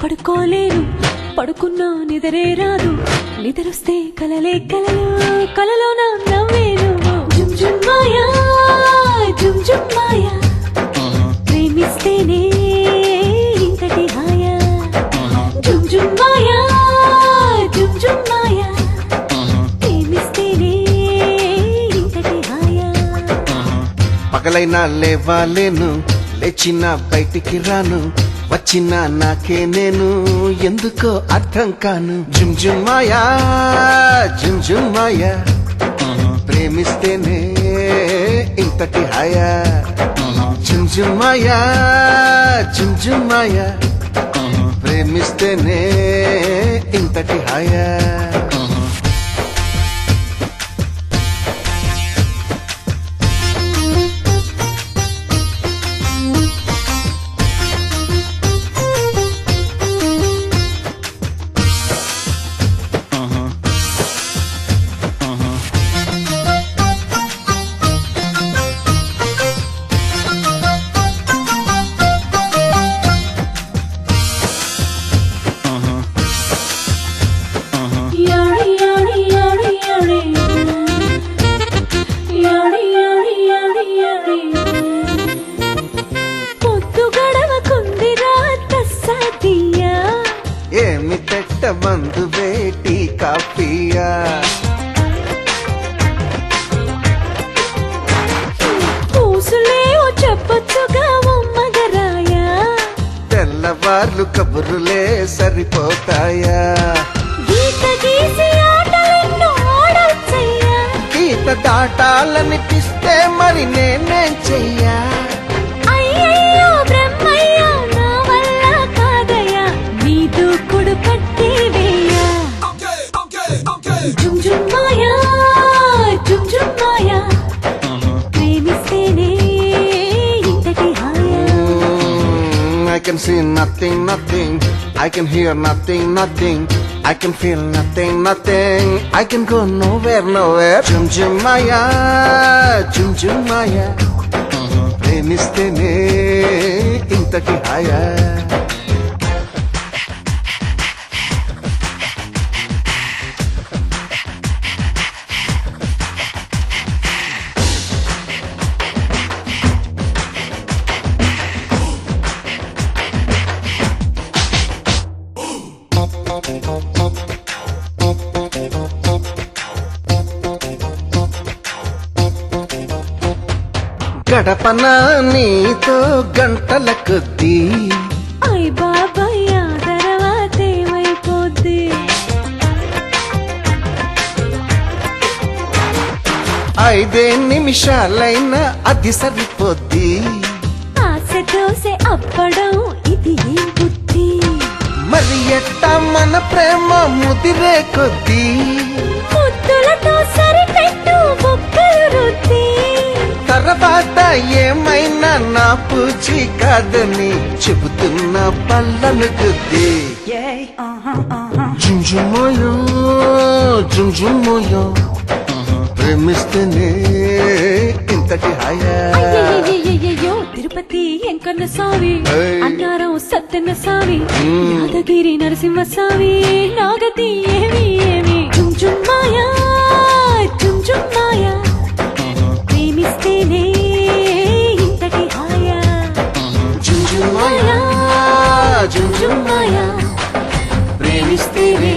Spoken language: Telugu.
పడుకోలేను పడుకున్నా నిద్రే రాదు నిద్రొస్తే కలలే కలలు కలలో నా నవ్వేను జుమ్ జుమ్ మాయా జుమ్ జుమ్ మాయా ప్రేమిస్తేనే ఇంతటి హాయా జుమ్ జుమ్ మాయా జుమ్ జుమ్ మాయా ప్రేమిస్తేనే ఇంతటి హాయా పగలైనా లేవాలేను లేచిన బయటికి రాను వచ్చిన నాకే నేను ఎందుకో అర్థం కాను జుమ్ జుమ్ మాయా జుమ్ జుమ్ మాయా ప్రేమిస్తేనే ఇంతటి హాయా జుమ్ జుమ్ మాయా జుమ్ జుమ్ మాయా ప్రేమిస్తేనే ఇంతటి హాయా ఏమి పెట్ట మందు వేటి కాఫీయా పూసులేవో చెప్పొచ్చుగా మగరాయా తెల్లవార్లు కబురులే సరిపోతాయా గీత గీసి ఆటలెన్నో ఆడొచ్చయ్యా గీత దాటాలనిపిస్తే మరి నేనేం చెయ్యా అయ్యయ్యో బ్రహ్మయ్యా నా వల్ల కాదయ్యా నీ దూకుడు పట్టి వేయా జుమ్ జుమ్ మాయా జుమ్ జుమ్ మాయా ప్రేమిస్తేనే ఇంతటి హాయా I can see nothing, nothing. I can hear nothing, nothing. I can feel nothing, nothing. I can go nowhere, nowhere. Jum jum maya, jum jum maya. Premistene intaki haya. గడపన నీతో గంటల కొద్దీ అయ్ బాబాయ్ ఆ తర్వాత ఏమైపోద్ది 5 నిమిషాలైనా అది సరిపోద్ది ఆశ దోసె అప్పడం ఇది ఏం బుద్ధి మరి ఎట్టా మన ప్రేమ ముదిరే కొద్దీ ముద్దులతో సరిపెట్టు బొక్కలు రుద్ది తర్వాత ఏమైనా నా పూచి కాదని చెబుతున్న పళ్ళను గుద్ది జుంజుమోయో జుంజుమోయో ప్రేమిస్తేనే ఇంతటి హాయా అయ్యయ్యయ్యయ్యో తిరుపతి ఎంకన్న స్వామి అన్నారం సత్యన్న స్వామి యాదగిరి నరసింహ స్వామి నాగతి ఏమి ఏమి జుమ్ జుమ్ మాయా జుమ్ జుమ్ మాయా ప్రేమిస్తేనే ఇంతటి హాయా జుంజుమోయా జుమ్ జుమ్ మాయా ప్రేమిస్తేనే